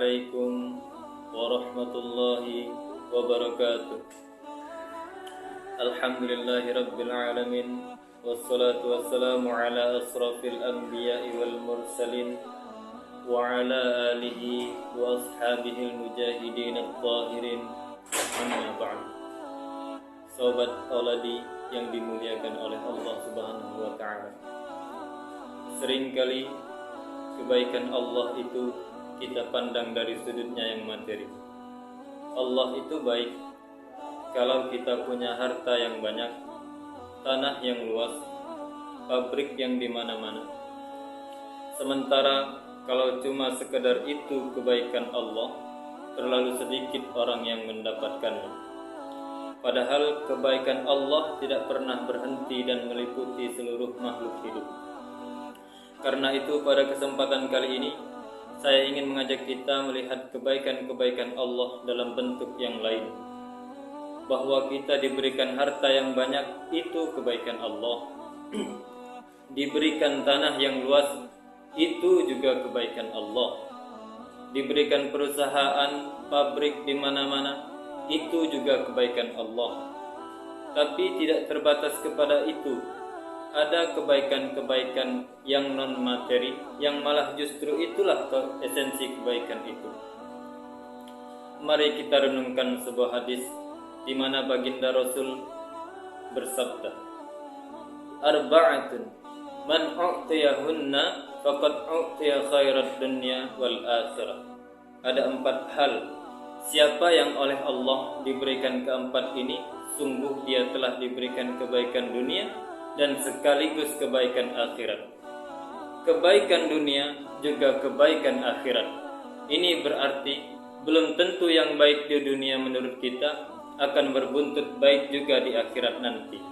Assalamualaikum warahmatullahi wabarakatuh. Alhamdulillahirabbil alamin, wassalatu wassalamu ala asrafil anbiya'i wal mursalin wa ala alihi wa ashabihil mujahidin at-tahirin. Amma ba'd. Sobat Auladi yang dimuliakan oleh Allah Subhanahu wa taala. Seringkali kebaikan Allah itu kita pandang dari sudutnya yang materi. Allah itu baik kalau kita punya harta yang banyak, tanah yang luas, pabrik yang di mana-mana. Sementara kalau cuma sekedar itu kebaikan Allah, terlalu sedikit orang yang mendapatkannya. Padahal kebaikan Allah tidak pernah berhenti dan meliputi seluruh makhluk hidup. Karena itu pada kesempatan kali ini saya ingin mengajak kita melihat kebaikan-kebaikan Allah dalam bentuk yang lain. Bahwa kita diberikan harta yang banyak itu kebaikan Allah. Diberikan tanah yang luas itu juga kebaikan Allah. Diberikan perusahaan, pabrik di mana-mana itu juga kebaikan Allah. Tapi tidak terbatas kepada itu. Ada kebaikan-kebaikan yang non-materi, yang malah justru itulah esensi kebaikan itu. Mari kita renungkan sebuah hadis di mana baginda Rasul bersabda, Arba'atun man u'tiyahunna faqad u'tiya khairat dunya wal akhirah. Ada 4 hal, siapa yang oleh Allah diberikan keempat ini, sungguh dia telah diberikan kebaikan dunia dan sekaligus kebaikan akhirat. Kebaikan dunia juga kebaikan akhirat. Ini berarti belum tentu yang baik di dunia menurut kita akan berbuntut baik juga di akhirat nanti.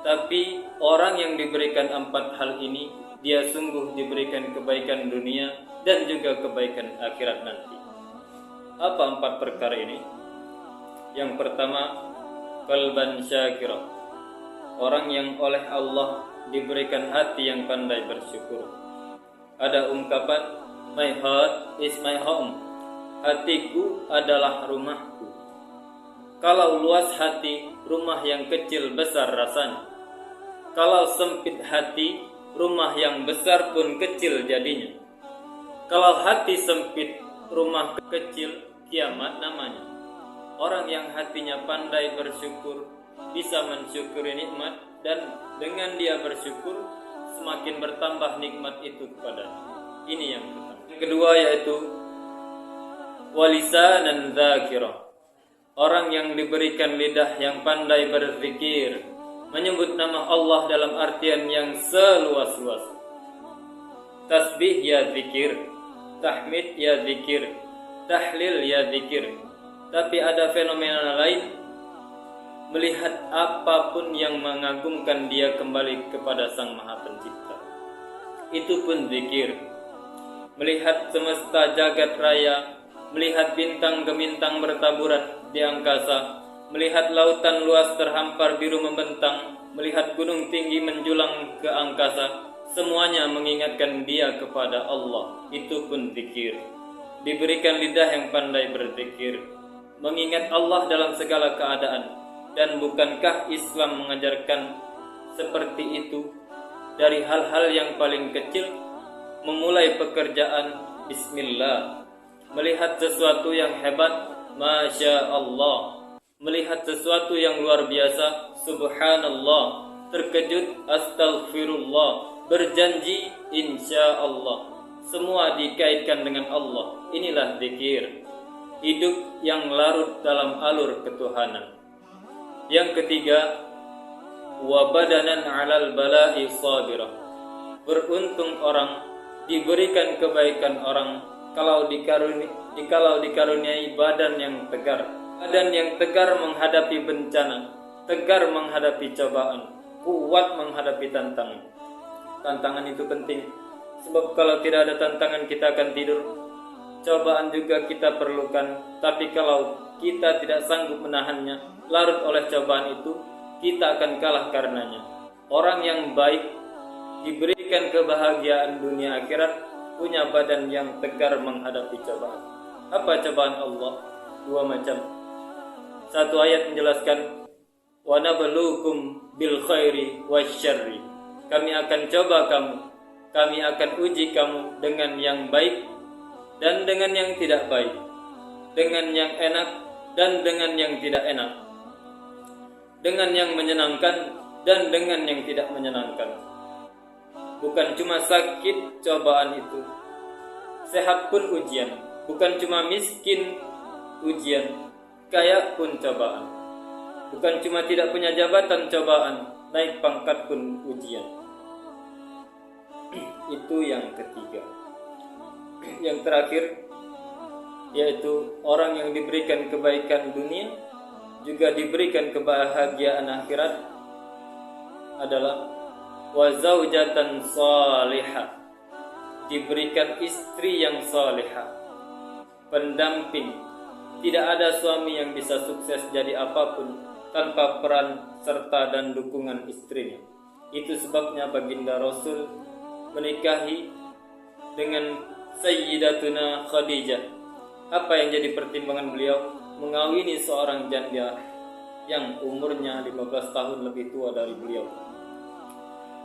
Tapi orang yang diberikan 4 hal ini, dia sungguh diberikan kebaikan dunia dan juga kebaikan akhirat nanti. Apa 4 perkara ini? Yang pertama, qalban syakira. Orang yang oleh Allah diberikan hati yang pandai bersyukur. Ada ungkapan, my heart is my home. Hatiku adalah rumahku. Kalau luas hati, rumah yang kecil besar rasanya. Kalau sempit hati, rumah yang besar pun kecil jadinya. Kalau hati sempit, rumah kecil, kiamat namanya. Orang yang hatinya pandai bersyukur bisa mensyukuri nikmat, dan dengan dia bersyukur semakin bertambah nikmat itu kepadanya. Ini yang pertama. Kedua yaitu walisanan dzakirah. Orang yang diberikan lidah yang pandai berzikir, menyebut nama Allah dalam artian yang seluas-luas. Tasbih ya zikir, tahmid ya zikir, tahlil ya zikir. Tapi ada fenomena lain, melihat apapun yang mengagumkan dia kembali kepada Sang Maha Pencipta. Itu pun zikir. Melihat semesta jagat raya, melihat bintang gemintang bertaburan di angkasa, melihat lautan luas terhampar biru membentang, melihat gunung tinggi menjulang ke angkasa, semuanya mengingatkan dia kepada Allah. Itu pun zikir. Diberikan lidah yang pandai berzikir, mengingat Allah dalam segala keadaan. Dan bukankah Islam mengajarkan seperti itu? Dari hal-hal yang paling kecil, memulai pekerjaan, bismillah. Melihat sesuatu yang hebat, masya Allah. Melihat sesuatu yang luar biasa, subhanallah. Terkejut, astaghfirullah. Berjanji, insya Allah. Semua dikaitkan dengan Allah. Inilah zikir. Hidup yang larut dalam alur ketuhanan. Yang ketiga, wa badanan 'alal bala'i sabirah. Beruntung orang, diberikan kebaikan orang kalau dikaruniai badan yang tegar. Badan yang tegar menghadapi bencana, tegar menghadapi cobaan, kuat menghadapi tantangan. Tantangan itu penting, sebab kalau tidak ada tantangan kita akan tidur. Cobaan juga kita perlukan, tapi kalau kita tidak sanggup menahannya, larut oleh cobaan itu, kita akan kalah karenanya. Orang yang baik diberikan kebahagiaan dunia akhirat, punya badan yang tegar menghadapi cobaan. Apa cobaan Allah? Dua macam. Satu ayat menjelaskan wa nabluukum bil khairi wasyarri. Kami akan coba kamu, kami akan uji kamu dengan yang baik dan dengan yang tidak baik, dengan yang enak dan dengan yang tidak enak, dengan yang menyenangkan dan dengan yang tidak menyenangkan. Bukan cuma sakit cobaan itu, sehat pun ujian. Bukan cuma miskin ujian, kaya pun cobaan. Bukan cuma tidak punya jabatan cobaan, naik pangkat pun ujian. Itu yang ketiga. Yang terakhir, yaitu orang yang diberikan kebaikan dunia juga diberikan kebahagiaan akhirat adalah wa zaujatan salihah, diberikan istri yang salihah, pendamping. Tidak ada suami yang bisa sukses jadi apapun tanpa peran serta dan dukungan istrinya. Itu sebabnya baginda Rasul menikahi dengan Sayyidatuna Khadijah. Apa yang jadi pertimbangan beliau? Mengawini seorang janda yang umurnya 15 tahun lebih tua dari beliau.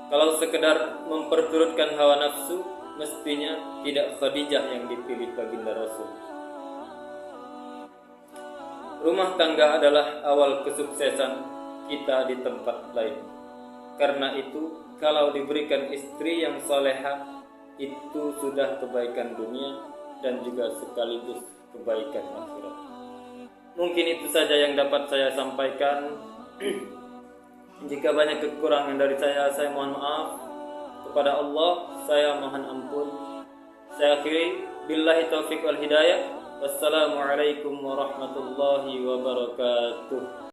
Kalau sekedar memperturutkan hawa nafsu, mestinya tidak Khadijah yang dipilih baginda Rasul. Rumah tangga adalah awal kesuksesan kita di tempat lain. Karena itu, kalau diberikan istri yang salehah, itu sudah kebaikan dunia dan juga sekaligus kebaikan akhirat. Mungkin itu saja yang dapat saya sampaikan. Jika banyak kekurangan dari saya mohon maaf. Kepada Allah, saya mohon ampun. Saya akhiri, billahi taufiq wal hidayah. Wassalamualaikum warahmatullahi wabarakatuh.